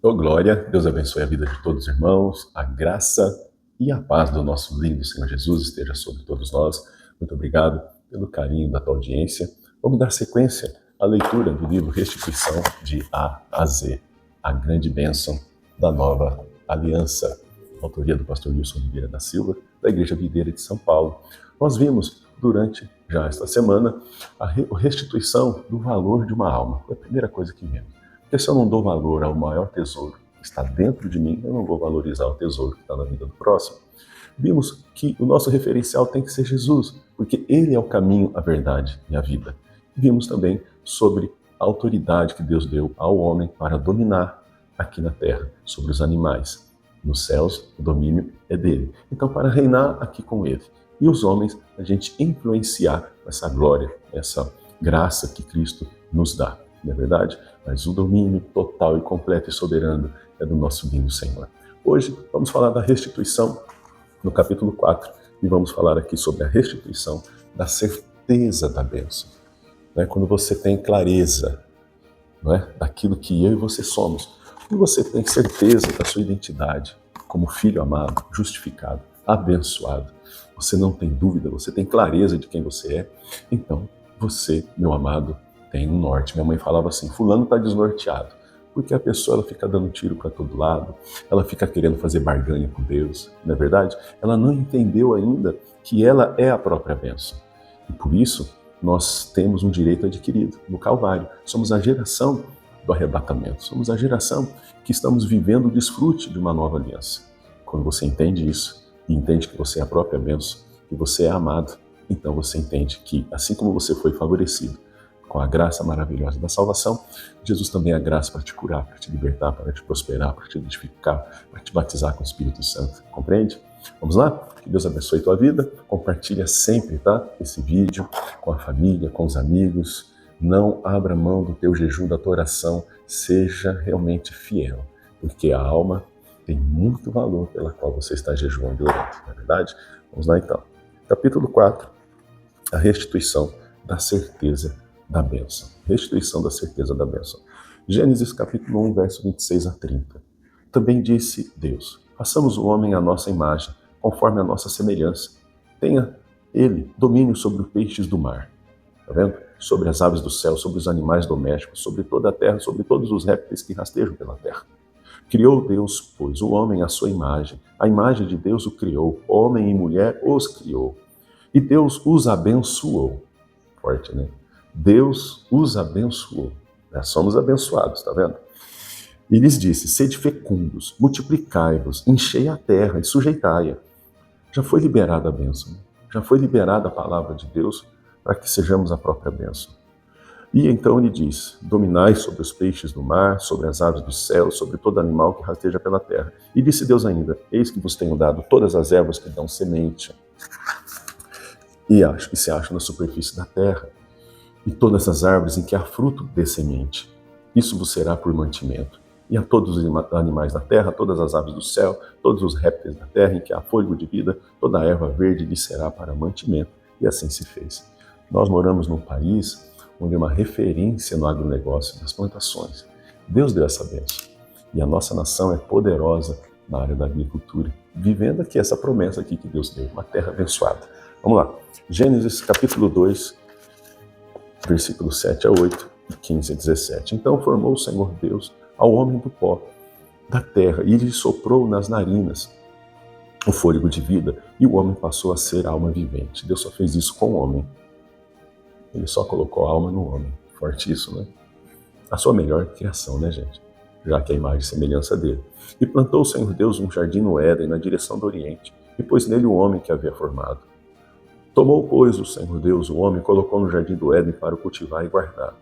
Ô glória, Deus abençoe a vida de todos os irmãos, a graça e a paz do nosso lindo Senhor Jesus esteja sobre todos nós. Muito obrigado pelo carinho da tua audiência. Vamos dar sequência à leitura do livro Restituição de A a Z, a grande bênção da nova aliança, autoria do pastor Wilson Oliveira da Silva, da Igreja Videira de São Paulo. Nós vimos durante já esta semana a restituição do valor de uma alma. Foi a primeira coisa que vimos. Porque se eu não dou valor ao maior tesouro que está dentro de mim, eu não vou valorizar o tesouro que está na vida do próximo. Vimos que o nosso referencial tem que ser Jesus, porque Ele é o caminho, a verdade e a vida. Vimos também sobre a autoridade que Deus deu ao homem para dominar aqui na terra, sobre os animais. Nos céus, o domínio é dele. Então, para reinar aqui com Ele. E os homens, a gente influenciar essa glória, essa graça que Cristo nos dá. Não é verdade? Mas o domínio total e completo e soberano é do nosso lindo Senhor. Hoje vamos falar da restituição no capítulo 4 e vamos falar aqui sobre a restituição da certeza da bênção. Quando você tem clareza, daquilo que eu e você somos, quando você tem certeza da sua identidade como filho amado, justificado, abençoado, você não tem dúvida, você tem clareza de quem você é, então você, meu amado, tem um norte. Minha mãe falava assim, fulano está desnorteado, porque a pessoa ela fica dando tiro para todo lado, ela fica querendo fazer barganha com Deus, não é verdade? Ela não entendeu ainda que ela é a própria bênção. E por isso, nós temos um direito adquirido no Calvário. Somos a geração do arrebatamento, somos a geração que estamos vivendo o desfrute de uma nova aliança. Quando você entende isso, e entende que você é a própria bênção, que você é amado, então você entende que, assim como você foi favorecido, com a graça maravilhosa da salvação, Jesus também é a graça para te curar, para te libertar, para te prosperar, para te edificar, para te batizar com o Espírito Santo. Compreende? Vamos lá? Que Deus abençoe tua vida. Compartilha sempre, tá? Esse vídeo com a família, com os amigos. Não abra mão do teu jejum, da tua oração. Seja realmente fiel, porque a alma tem muito valor pela qual você está jejuando e orando, não é verdade? Vamos lá então. Capítulo 4, a restituição da certeza da bênção. Restituição da certeza da bênção. Gênesis capítulo 1, verso 26 a 30. Também disse Deus, façamos o homem à nossa imagem, conforme a nossa semelhança. Tenha ele domínio sobre os peixes do mar, tá vendo? Sobre as aves do céu, sobre os animais domésticos, sobre toda a terra, sobre todos os répteis que rastejam pela terra. Criou Deus, pois, o homem à sua imagem. A imagem de Deus o criou, homem e mulher os criou. E Deus os abençoou. Forte, né? Deus os abençoou. Nós somos abençoados, tá vendo? E lhes disse, sede fecundos, multiplicai-vos, enchei a terra e sujeitai-a. Já foi liberada a bênção, né? Já foi liberada a palavra de Deus para que sejamos a própria bênção. E então ele diz, dominai sobre os peixes do mar, sobre as aves do céu, sobre todo animal que rasteja pela terra. E disse Deus ainda, eis que vos tenho dado todas as ervas que dão semente e se acham na superfície da terra, e todas as árvores em que há fruto de semente. Isso vos será por mantimento. E a todos os animais da terra, todas as aves do céu, todos os répteis da terra em que há fôlego de vida, toda a erva verde lhe será para mantimento. E assim se fez. Nós moramos num país onde é uma referência no agronegócio, nas plantações. Deus deu essa bênção. E a nossa nação é poderosa na área da agricultura, vivendo aqui essa promessa aqui que Deus deu, uma terra abençoada. Vamos lá. Gênesis capítulo 2, versículos 7 a 8 e 15 a 17. Então formou o Senhor Deus ao homem do pó da terra e lhe soprou nas narinas o fôlego de vida e o homem passou a ser alma vivente. Deus só fez isso com o homem. Ele só colocou a alma no homem. Forte isso, né? A sua melhor criação, né, gente? Já que é a imagem e semelhança dele. E plantou o Senhor Deus um jardim no Éden, na direção do Oriente, e pôs nele o homem que havia formado. Tomou, pois, o Senhor Deus o homem e colocou no jardim do Éden para o cultivar e guardar.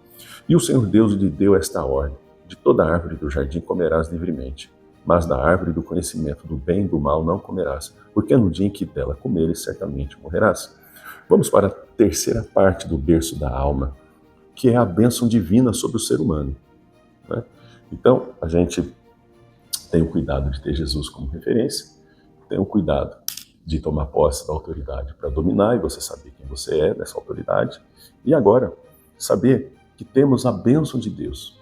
E o Senhor Deus lhe deu esta ordem, de toda árvore do jardim comerás livremente, mas da árvore do conhecimento do bem e do mal não comerás, porque no dia em que dela comeres, certamente morrerás. Vamos para a terceira parte do berço da alma, que é a bênção divina sobre o ser humano. Né? Então, a gente tem o cuidado de ter Jesus como referência, tem o cuidado de tomar posse da autoridade para dominar e você saber quem você é dessa autoridade. E agora, saber que temos a bênção de Deus.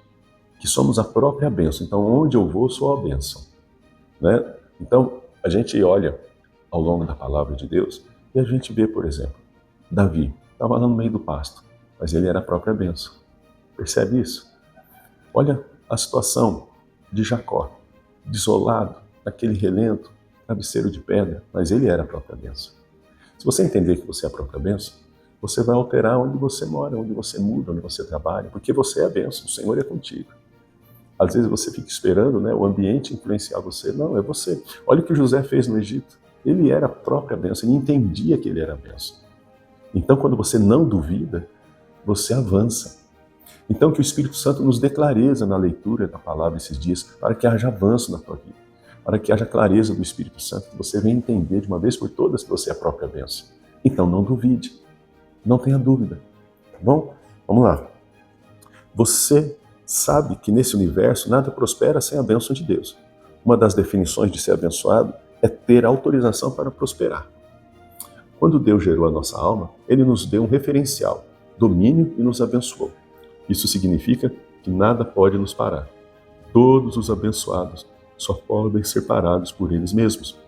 que somos a própria bênção. Então, onde eu vou, sou a bênção, né? Então, a gente olha ao longo da palavra de Deus e a gente vê, por exemplo, Davi estava lá no meio do pasto, mas ele era a própria bênção. Percebe isso? Olha a situação de Jacó, desolado, naquele relento, travesseiro de pedra, mas ele era a própria bênção. Se você entender que você é a própria bênção, você vai alterar onde você mora, onde você muda, onde você trabalha, porque você é a bênção, o Senhor é contigo. Às vezes você fica esperando, né, o ambiente influenciar você. Não, é você. Olha o que José fez no Egito. Ele era a própria bênção, ele entendia que ele era a bênção. Então, quando você não duvida, você avança. Então, que o Espírito Santo nos dê clareza na leitura da palavra esses dias, para que haja avanço na tua vida, para que haja clareza do Espírito Santo, que você venha entender de uma vez por todas que você é a própria bênção. Então, não duvide, não tenha dúvida, tá bom? Vamos lá. Você sabe que nesse universo nada prospera sem a bênção de Deus. Uma das definições de ser abençoado é ter autorização para prosperar. Quando Deus gerou a nossa alma, Ele nos deu um referencial, domínio e nos abençoou. Isso significa que nada pode nos parar. Todos os abençoados só podem ser parados por eles mesmos.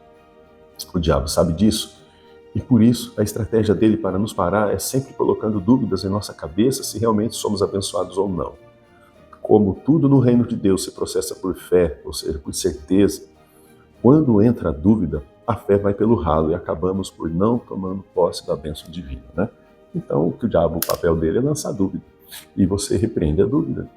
O diabo sabe disso. E por isso, a estratégia dele para nos parar é sempre colocando dúvidas em nossa cabeça se realmente somos abençoados ou não. Como tudo no reino de Deus se processa por fé, ou seja, por certeza, quando entra a dúvida, a fé vai pelo ralo e acabamos por não tomando posse da bênção divina, né? Então, o papel dele é lançar dúvida. E você repreende a dúvida.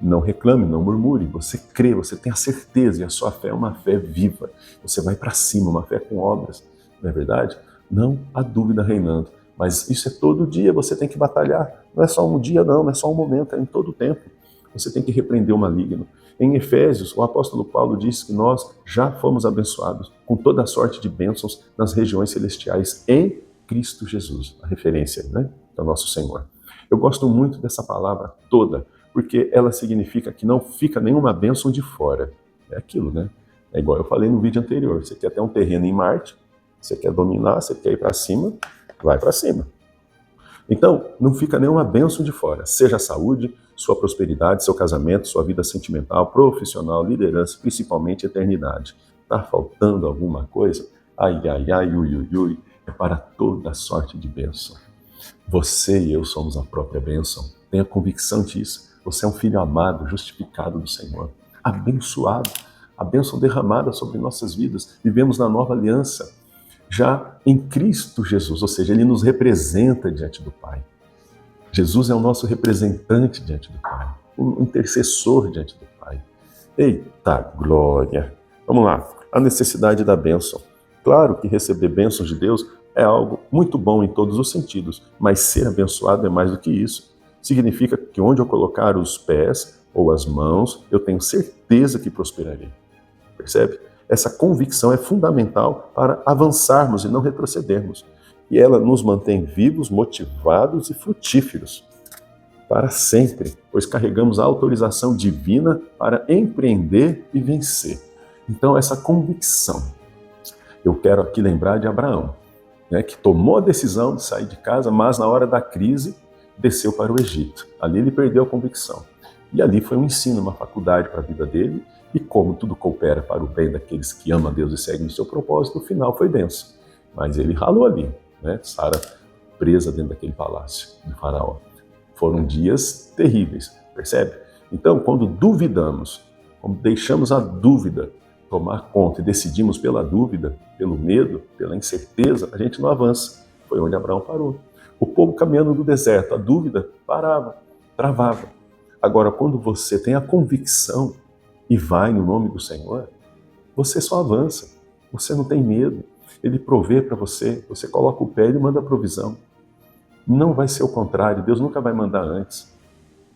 Não reclame, não murmure, você crê, você tem a certeza, e a sua fé é uma fé viva. Você vai para cima, uma fé com obras, não é verdade? Não há dúvida reinando. Mas isso é todo dia, você tem que batalhar. Não é só um dia, não é só um momento, é em todo o tempo. Você tem que repreender o maligno. Em Efésios, o apóstolo Paulo diz que nós já fomos abençoados com toda a sorte de bênçãos nas regiões celestiais em Cristo Jesus. A referência, né, do nosso Senhor. Eu gosto muito dessa palavra toda, porque ela significa que não fica nenhuma bênção de fora. É aquilo, né? É igual eu falei no vídeo anterior. Você quer ter um terreno em Marte, você quer dominar, você quer ir para cima, vai para cima. Então, não fica nenhuma bênção de fora. Seja a saúde, sua prosperidade, seu casamento, sua vida sentimental, profissional, liderança, principalmente eternidade. Está faltando alguma coisa? Ai, ai, ai, ui, ui, ui. É para toda sorte de bênção. Você e eu somos a própria bênção. Tenha convicção disso. Você é um filho amado, justificado do Senhor. Abençoado. A bênção derramada sobre nossas vidas. Vivemos na nova aliança. Já em Cristo Jesus, ou seja, Ele nos representa diante do Pai. Jesus é o nosso representante diante do Pai, o intercessor diante do Pai. Eita glória! Vamos lá, a necessidade da bênção. Claro que receber bênçãos de Deus é algo muito bom em todos os sentidos, mas ser abençoado é mais do que isso. Significa que onde eu colocar os pés ou as mãos, eu tenho certeza que prosperarei. Percebe? Essa convicção é fundamental para avançarmos e não retrocedermos. E ela nos mantém vivos, motivados e frutíferos para sempre, pois carregamos a autorização divina para empreender e vencer. Então, essa convicção. Eu quero aqui lembrar de Abraão, né, que tomou a decisão de sair de casa, mas na hora da crise desceu para o Egito. Ali ele perdeu a convicção. E ali foi um ensino, uma faculdade para a vida dele. E como tudo coopera para o bem daqueles que amam a Deus e seguem o seu propósito, o final foi denso. Mas ele ralou ali, né? Sara presa dentro daquele palácio do faraó. Foram dias terríveis, percebe? Então, quando duvidamos, quando deixamos a dúvida tomar conta e decidimos pela dúvida, pelo medo, pela incerteza, a gente não avança. Foi onde Abraão parou. O povo caminhando no deserto, a dúvida parava, travava. Agora, quando você tem a convicção e vai no nome do Senhor, você só avança, você não tem medo. Ele provê para você, você coloca o pé e ele manda a provisão. Não vai ser o contrário, Deus nunca vai mandar antes.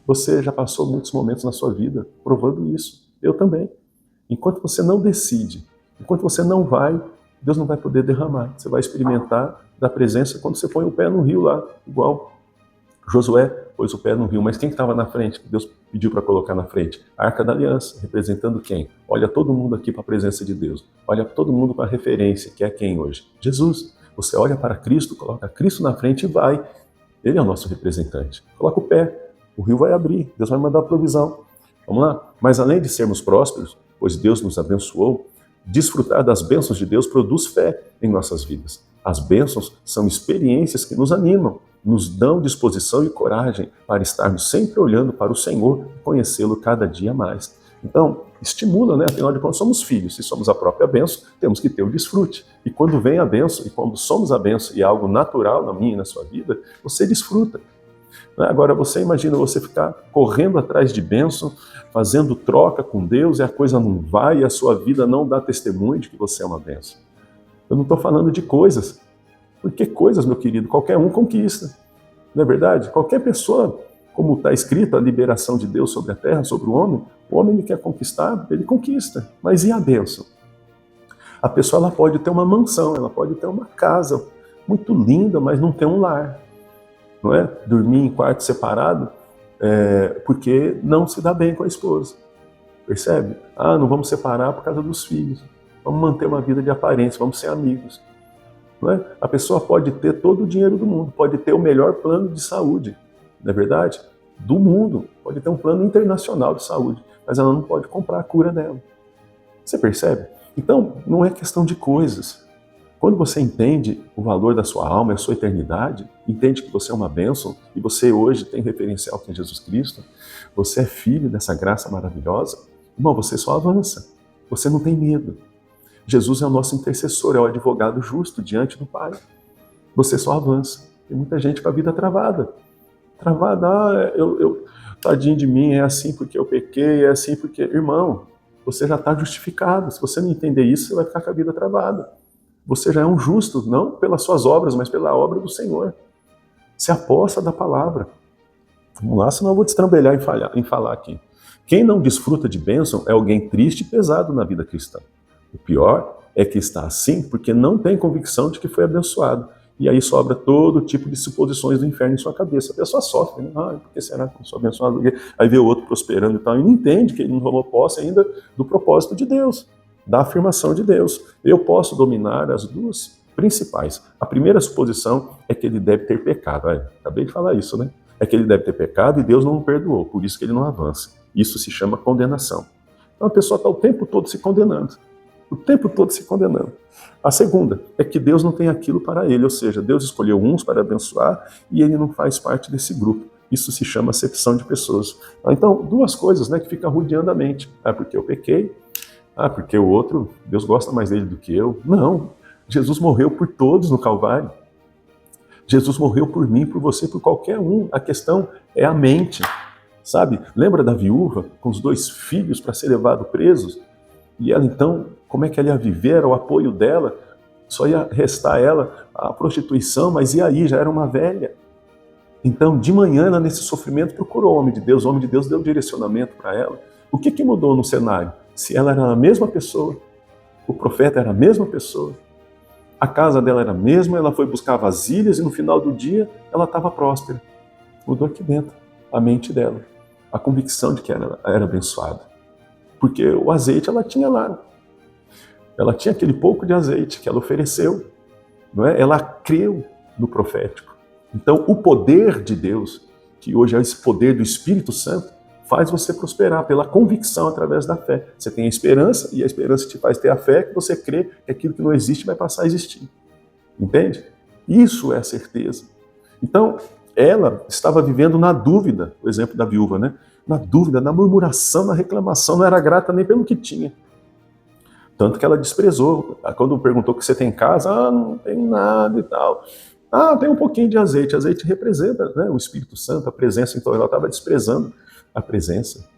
Você já passou muitos momentos na sua vida provando isso, eu também. Enquanto você não decide, enquanto você não vai, Deus não vai poder derramar. Você vai experimentar da presença quando você põe o pé no rio lá, igual Josué pôs o pé no rio, mas quem estava na frente, que Deus pediu para colocar na frente? A Arca da Aliança, representando quem? Olha todo mundo aqui para a presença de Deus. Olha todo mundo para a referência, que é quem hoje? Jesus. Você olha para Cristo, coloca Cristo na frente e vai. Ele é o nosso representante. Coloca o pé, o rio vai abrir, Deus vai mandar a provisão. Vamos lá? Mas além de sermos prósperos, pois Deus nos abençoou, desfrutar das bênçãos de Deus produz fé em nossas vidas. As bênçãos são experiências que nos animam, nos dão disposição e coragem para estarmos sempre olhando para o Senhor e conhecê-lo cada dia mais. Então, estimula, né? Afinal de contas, somos filhos. Se somos a própria bênção, temos que ter o desfrute. E quando vem a bênção, e quando somos a bênção, e é algo natural na minha e na sua vida, você desfruta. Agora, você imagina você ficar correndo atrás de bênção, fazendo troca com Deus, e a coisa não vai, e a sua vida não dá testemunho de que você é uma bênção. Eu não estou falando de coisas, porque coisas, meu querido, qualquer um conquista. Não é verdade? Qualquer pessoa, como está escrito, a liberação de Deus sobre a terra, sobre o homem ele quer conquistar, ele conquista. Mas e a bênção? A pessoa ela pode ter uma mansão, ela pode ter uma casa muito linda, mas não ter um lar. Não é? Dormir em quarto separado, porque não se dá bem com a esposa. Percebe? Não vamos separar por causa dos filhos. Vamos manter uma vida de aparência, vamos ser amigos. Não é? A pessoa pode ter todo o dinheiro do mundo, pode ter o melhor plano de saúde, não é verdade? Do mundo, pode ter um plano internacional de saúde, mas ela não pode comprar a cura dela. Você percebe? Então, não é questão de coisas. Quando você entende o valor da sua alma e a sua eternidade, entende que você é uma bênção e você hoje tem referencial que é Jesus Cristo, você é filho dessa graça maravilhosa, irmão, você só avança. Você não tem medo. Jesus é o nosso intercessor, é o advogado justo diante do Pai. Você só avança. Tem muita gente com a vida travada. Travada, tadinho de mim, é assim porque eu pequei, é assim porque... Irmão, você já está justificado. Se você não entender isso, você vai ficar com a vida travada. Você já é um justo, não pelas suas obras, mas pela obra do Senhor. Se aposta da palavra. Vamos lá, senão eu vou destrambelhar em falar aqui. Quem não desfruta de bênção é alguém triste e pesado na vida cristã. O pior é que está assim porque não tem convicção de que foi abençoado. E aí sobra todo tipo de suposições do inferno em sua cabeça. A pessoa sofre, né? Por que será que eu sou abençoado? Aí vê o outro prosperando e tal, e não entende que ele não tomou posse ainda do propósito de Deus, da afirmação de Deus. Eu posso dominar as duas principais. A primeira suposição é que ele deve ter pecado. Acabei de falar isso, né? É que ele deve ter pecado e Deus não o perdoou, por isso que ele não avança. Isso se chama condenação. Então a pessoa está o tempo todo se condenando. O tempo todo se condenando. A segunda é que Deus não tem aquilo para ele, ou seja, Deus escolheu uns para abençoar e ele não faz parte desse grupo. Isso se chama acepção de pessoas. Então, duas coisas, né, que ficam rodeando a mente. Porque eu pequei, porque o outro, Deus gosta mais dele do que eu. Não, Jesus morreu por todos no Calvário. Jesus morreu por mim, por você, por qualquer um. A questão é a mente, sabe? Lembra da viúva com os 2 filhos para ser levado presos? E ela então, como é que ela ia viver? O apoio dela, só ia restar ela a prostituição, mas e aí? Já era uma velha. Então, de manhã, ela nesse sofrimento procurou o homem de Deus deu direcionamento para ela. O que mudou no cenário? Se ela era a mesma pessoa, o profeta era a mesma pessoa, a casa dela era a mesma, ela foi buscar vasilhas e no final do dia ela estava próspera. Mudou aqui dentro, a mente dela, a convicção de que ela era abençoada. Porque o azeite ela tinha lá. Ela tinha aquele pouco de azeite que ela ofereceu. Não é? Ela creu no profético. Então, o poder de Deus, que hoje é esse poder do Espírito Santo, faz você prosperar pela convicção através da fé. Você tem a esperança, e a esperança te faz ter a fé que você crê que aquilo que não existe vai passar a existir. Entende? Isso é a certeza. Então, ela estava vivendo na dúvida, o exemplo da viúva, né? Na dúvida, na murmuração, na reclamação, não era grata nem pelo que tinha. Tanto que ela desprezou. Quando perguntou o que você tem em casa, não tem nada e tal. Tem um pouquinho de azeite. Azeite representa, né, o Espírito Santo, a presença. Então ela estava desprezando a presença.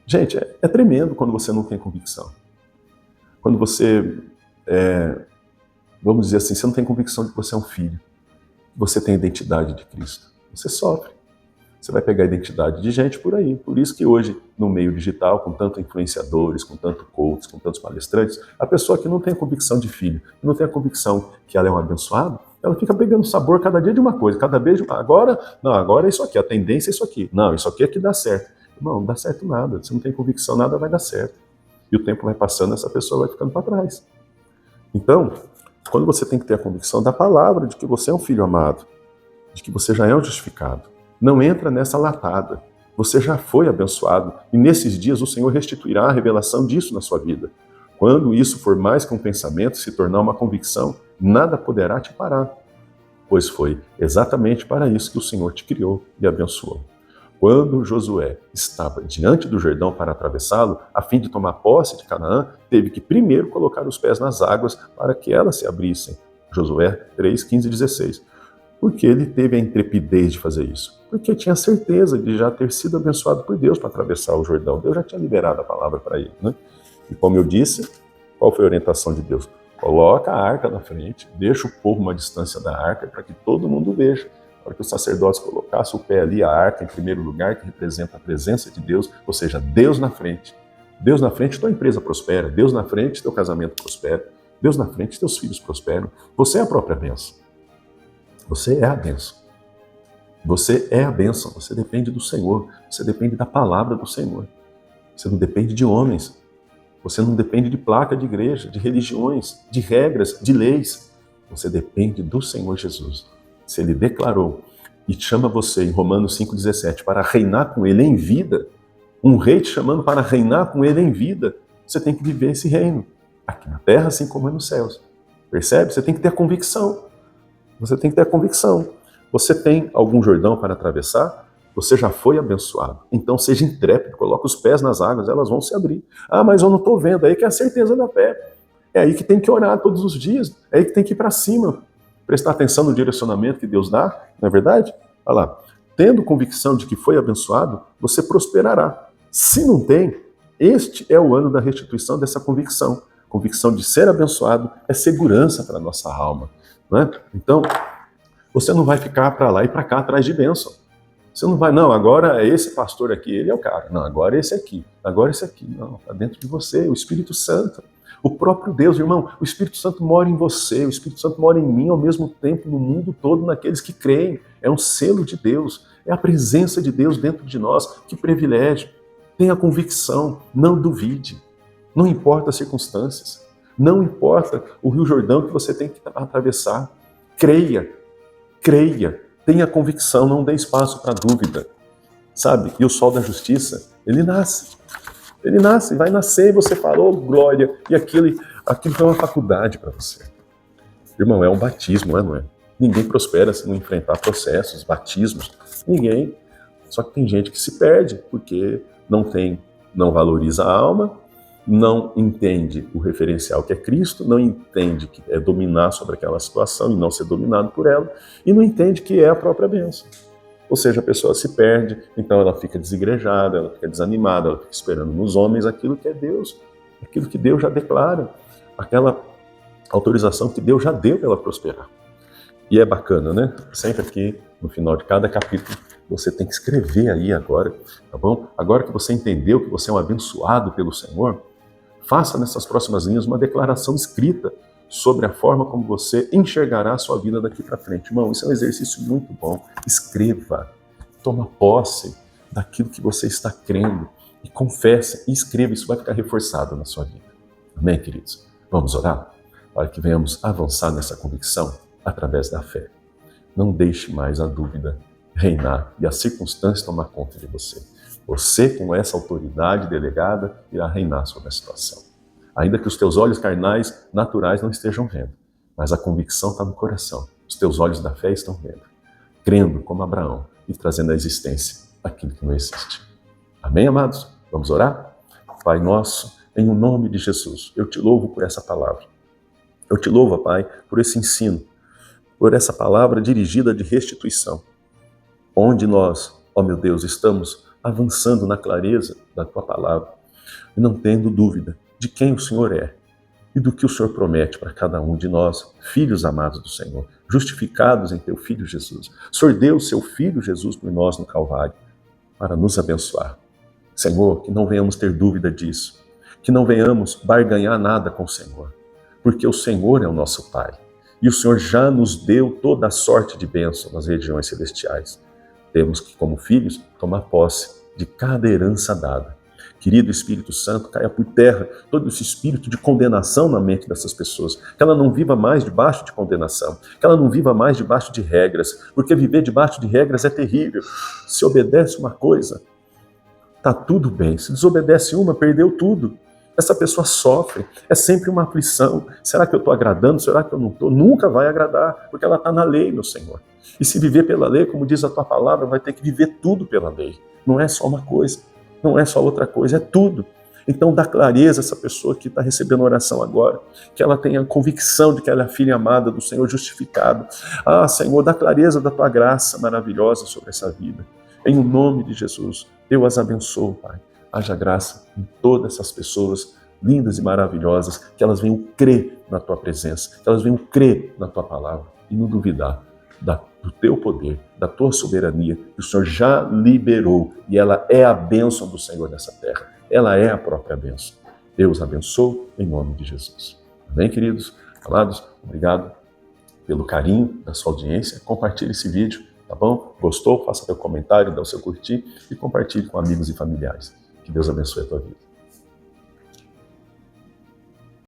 Gente, é tremendo quando você não tem convicção. Quando você, vamos dizer assim, você não tem convicção de que você é um filho. Você tem a identidade de Cristo. Você sofre. Você vai pegar a identidade de gente por aí. Por isso que hoje, no meio digital, com tantos influenciadores, com tantos coaches, com tantos palestrantes, a pessoa que não tem a convicção de filho, que não tem a convicção que ela é um abençoado, ela fica pegando sabor cada dia de uma coisa, cada vez de uma. Agora é isso aqui, a tendência é isso aqui. Não, isso aqui é que dá certo. Não dá certo nada. Se não tem convicção, nada vai dar certo. E o tempo vai passando, essa pessoa vai ficando para trás. Então, quando você tem que ter a convicção da palavra, de que você é um filho amado, de que você já é um justificado, não entra nessa latada. Você já foi abençoado e nesses dias o Senhor restituirá a revelação disso na sua vida. Quando isso for mais que um pensamento, se tornar uma convicção, nada poderá te parar, pois foi exatamente para isso que o Senhor te criou e abençoou. Quando Josué estava diante do Jordão para atravessá-lo, a fim de tomar posse de Canaã, teve que primeiro colocar os pés nas águas para que elas se abrissem. Josué 3, 15 e 16. Por que ele teve a intrepidez de fazer isso? Porque tinha certeza de já ter sido abençoado por Deus para atravessar o Jordão. Deus já tinha liberado a palavra para ele, né? E como eu disse, qual foi a orientação de Deus? Coloca a arca na frente, deixa o povo uma distância da arca para que todo mundo veja. Na hora que os sacerdotes colocassem o pé ali, a arca em primeiro lugar, que representa a presença de Deus, ou seja, Deus na frente. Deus na frente, tua empresa prospera. Deus na frente, teu casamento prospera. Deus na frente, teus filhos prosperam. Você é a própria bênção. Você é a bênção. Você é a bênção. Você depende do Senhor. Você depende da palavra do Senhor. Você não depende de homens. Você não depende de placa de igreja, de religiões, de regras, de leis. Você depende do Senhor Jesus. Se Ele declarou e chama você em Romanos 5,17 para reinar com Ele em vida, um rei te chamando para reinar com Ele em vida, você tem que viver esse reino, aqui na terra assim como é nos céus. Percebe? Você tem que ter a convicção. Você tem que ter a convicção. Você tem algum Jordão para atravessar? Você já foi abençoado. Então seja intrépido, coloque os pés nas águas, elas vão se abrir. Ah, mas eu não estou vendo. Aí que é a certeza da fé. É aí que tem que orar todos os dias. É aí que tem que ir para cima. Prestar atenção no direcionamento que Deus dá, não é verdade? Olha lá. Tendo convicção de que foi abençoado, você prosperará. Se não tem, este é o ano da restituição dessa convicção. Convicção de ser abençoado é segurança para a nossa alma. Não é? Então, você não vai ficar para lá e para cá atrás de bênção. Você não vai, não, agora é esse pastor aqui, ele é o cara. Não, agora é esse aqui, agora é esse aqui. Não, está dentro de você, o Espírito Santo. O próprio Deus, irmão, o Espírito Santo mora em você, o Espírito Santo mora em mim ao mesmo tempo no mundo todo, naqueles que creem. É um selo de Deus, é a presença de Deus dentro de nós. Que privilégio. Tenha convicção, não duvide. Não importa as circunstâncias, não importa o Rio Jordão que você tem que atravessar. Creia, creia, tenha convicção, não dê espaço para dúvida. Sabe? E o sol da justiça, ele nasce. Ele nasce, vai nascer e você falou, glória, e aquilo é uma faculdade para você. Irmão, é um batismo, não é? Ninguém prospera se não enfrentar processos, batismos. Ninguém. Só que tem gente que se perde, porque não valoriza a alma, não entende o referencial que é Cristo, não entende que é dominar sobre aquela situação e não ser dominado por ela, e não entende que é a própria bênção. Ou seja, a pessoa se perde, então ela fica desigrejada, ela fica desanimada, ela fica esperando nos homens aquilo que é Deus, aquilo que Deus já declara, aquela autorização que Deus já deu para ela prosperar. E é bacana, né? Sempre aqui, no final de cada capítulo, você tem que escrever aí agora, tá bom? Agora que você entendeu que você é um abençoado pelo Senhor, faça nessas próximas linhas uma declaração escrita sobre a forma como você enxergará a sua vida daqui para frente. Irmão, isso é um exercício muito bom. Escreva, toma posse daquilo que você está crendo e confesse e escreva, isso vai ficar reforçado na sua vida. Amém, queridos? Vamos orar para que venhamos avançar nessa convicção através da fé. Não deixe mais a dúvida reinar e as circunstâncias tomar conta de você. Você, com essa autoridade delegada, irá reinar sobre a situação. Ainda que os teus olhos carnais, naturais, não estejam vendo, mas a convicção está no coração. Os teus olhos da fé estão vendo, crendo como Abraão e trazendo à existência aquilo que não existe. Amém, amados? Vamos orar? Pai nosso, em o nome de Jesus, eu te louvo por essa palavra. Eu te louvo, Pai, por esse ensino, por essa palavra dirigida de restituição, onde nós, ó meu Deus, estamos avançando na clareza da tua palavra e não tendo dúvida de quem o Senhor é e do que o Senhor promete para cada um de nós, filhos amados do Senhor, justificados em teu Filho Jesus. O Senhor deu o seu Filho Jesus por nós no Calvário para nos abençoar. Senhor, que não venhamos ter dúvida disso, que não venhamos barganhar nada com o Senhor, porque o Senhor é o nosso Pai e o Senhor já nos deu toda a sorte de bênção nas regiões celestiais. Temos que, como filhos, tomar posse de cada herança dada. Querido Espírito Santo, caia por terra todo esse espírito de condenação na mente dessas pessoas. Que ela não viva mais debaixo de condenação. Que ela não viva mais debaixo de regras. Porque viver debaixo de regras é terrível. Se obedece uma coisa, Tá tudo bem. Se desobedece uma, perdeu tudo. Essa pessoa sofre, é sempre uma aflição. Será que eu estou agradando? Será que eu não estou? Nunca vai agradar, porque ela está na lei, meu Senhor. E se viver pela lei, como diz a tua palavra, vai ter que viver tudo pela lei. Não é só uma coisa, não é só outra coisa, é tudo. Então dá clareza a essa pessoa que está recebendo oração agora, que ela tenha convicção de que ela é filha amada do Senhor, justificado. Ah, Senhor, dá clareza da tua graça maravilhosa sobre essa vida. Em nome de Jesus, eu as abençoo, Pai. Haja graça em todas essas pessoas lindas e maravilhosas, que elas venham crer na tua presença, que elas venham crer na tua palavra e não duvidar do teu poder, da tua soberania, que o Senhor já liberou, e ela é a bênção do Senhor nessa terra. Ela é a própria bênção. Deus abençoe em nome de Jesus. Amém, queridos? Amados, obrigado pelo carinho da sua audiência. Compartilhe esse vídeo, tá bom? Gostou? Faça seu comentário, dê o seu curtir e compartilhe com amigos e familiares. Que Deus abençoe a tua vida.